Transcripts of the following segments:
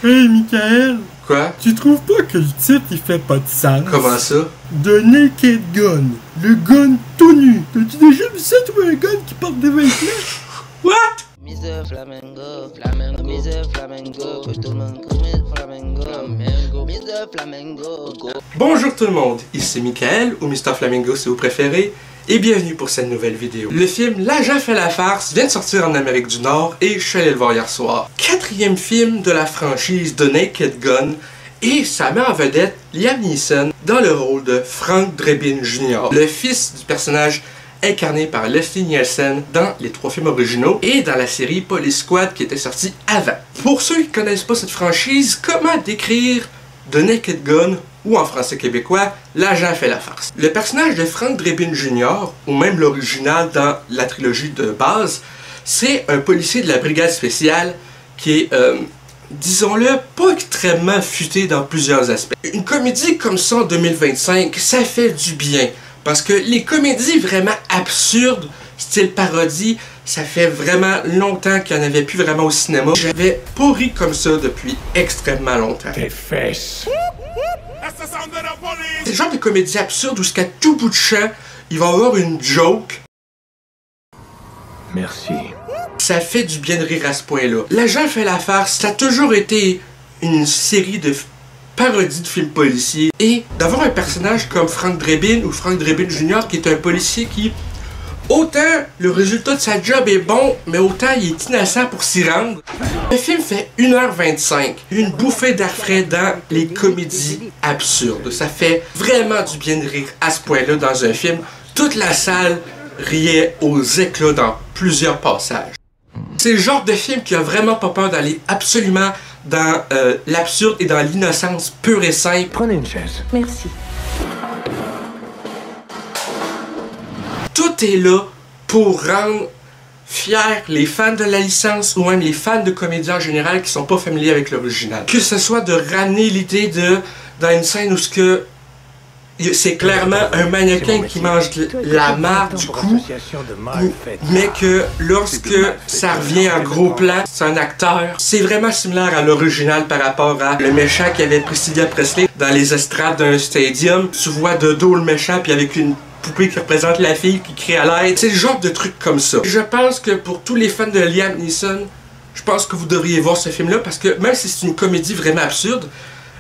Hey, Michael! Quoi? Tu trouves pas que le titre, il fait pas de sens? Comment ça? The Naked Gun. Le gun tout nu. T'as-tu déjà vu ça, toi, un gun qui porte des vêtements? What? Mr. Flamengo, Flamengo, Mr. Flamengo, que tout le monde connaît Flamengo, Flamengo, Mr. Flamengo, go. Bonjour tout le monde, ici Michael, ou Mr. Flamingo si vous préférez, et bienvenue pour cette nouvelle vidéo. Le film L'Agent fait la farce vient de sortir en Amérique du Nord et je suis allé le voir hier soir. Quatrième film de la franchise The Naked Gun, et ça met en vedette Liam Neeson dans le rôle de Frank Drebin Jr., le fils du personnage incarné par Leslie Nielsen dans les 3 films originaux et dans la série Police Squad qui était sortie avant. Pour ceux qui ne connaissent pas cette franchise, comment décrire The Naked Gun, ou en français québécois, L'Agent fait la farce? Le personnage de Frank Drebin Jr., ou même l'original dans la trilogie de base, c'est un policier de la brigade spéciale qui est, disons-le, pas extrêmement futé dans plusieurs aspects. Une comédie comme ça en 2025, ça fait du bien. Parce que les comédies vraiment absurdes, style parodie, ça fait vraiment longtemps qu'il n'y en avait plus vraiment au cinéma. J'avais pas ri comme ça depuis extrêmement longtemps. Tes fesses! C'est le genre de comédie absurde où jusqu'à tout bout de champ, il va y avoir une joke. Merci. Ça fait du bien de rire à ce point-là. L'Agent fait la farce, ça a toujours été une série de parodie de films policiers, et d'avoir un personnage comme Frank Drebin ou Frank Drebin Jr. qui est un policier qui, autant le résultat de sa job est bon, mais autant il est innocent pour s'y rendre. Le film fait 1h25, une bouffée d'air frais dans les comédies absurdes. Ça fait vraiment du bien de rire à ce point-là dans un film. Toute la salle riait aux éclats dans plusieurs passages. C'est le genre de film qui a vraiment pas peur d'aller absolument dans l'absurde et dans l'innocence pure et simple. Prenez une chaise. Merci. Tout est là pour rendre fiers les fans de la licence ou même les fans de comédie en général qui sont pas familiers avec l'original. Que ce soit de ramener l'idée de, dans une scène où c'est clairement un mannequin qui mange la marde du cou, mais que lorsque ça revient en gros plan, c'est un acteur. C'est vraiment similaire à l'original par rapport à le méchant qui avait pris Sylvia Presley dans les estrades d'un stadium. Tu vois de dos le méchant puis avec une poupée qui représente la fille qui crie à l'aide. C'est le genre de truc comme ça. Je pense que pour tous les fans de Liam Neeson, je pense que vous devriez voir ce film-là parce que même si c'est une comédie vraiment absurde,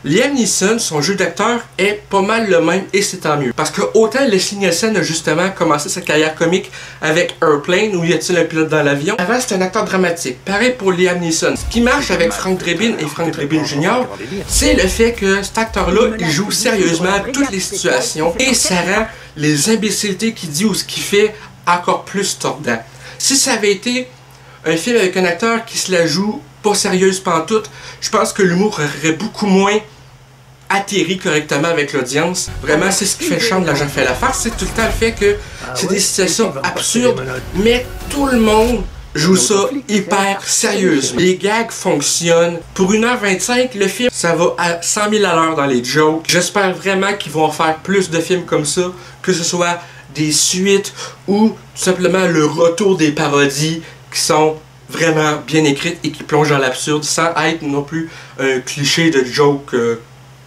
Liam Neeson, son jeu d'acteur est pas mal le même et c'est tant mieux. Parce que autant Leslie Nielsen a justement commencé sa carrière comique avec Airplane, où y a-t-il un pilote dans l'avion. Avant c'était un acteur dramatique. Pareil pour Liam Neeson. Ce qui marche avec Frank Drebin et Frank Drebin Jr., c'est le fait que cet acteur-là, il joue sérieusement toutes les situations et ça rend les imbécilités qu'il dit ou ce qu'il fait encore plus tordant. Si ça avait été un film avec un acteur qui se la joue pas sérieuse pantoute, je pense que l'humour aurait beaucoup moins atterri correctement avec l'audience. Vraiment, c'est ce qui fait le charme de L'Agent fait la farce, c'est tout le temps le fait que c'est des situations absurdes, mais tout le monde joue ça hyper sérieusement. Les gags fonctionnent. Pour 1h25, le film, ça va à 100 000 à l'heure dans les jokes. J'espère vraiment qu'ils vont faire plus de films comme ça, que ce soit des suites ou tout simplement le retour des parodies qui sont vraiment bien écrites et qui plongent dans l'absurde sans être non plus un cliché de joke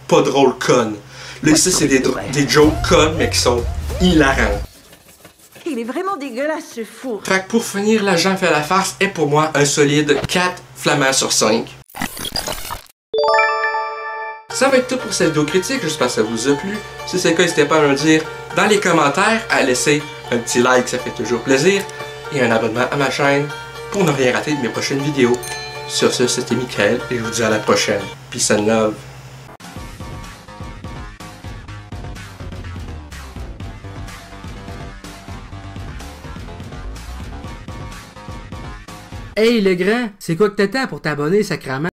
pas drôle conne. Là ici c'est des jokes connes mais qui sont hilarants. Il est vraiment dégueulasse ce four. Fait que pour finir, L'Agent fait la farce est pour moi un solide 4 flamants sur 5. Ça va être tout pour cette vidéo critique, j'espère que ça vous a plu. Si c'est le cas, n'hésitez pas à me le dire dans les commentaires, à laisser un petit like, ça fait toujours plaisir, et un abonnement à ma chaîne pour ne rien rater de mes prochaines vidéos. Sur ce, c'était Michael et je vous dis à la prochaine. Peace and love. Hey le grand, c'est quoi que t'attends pour t'abonner, sacrément?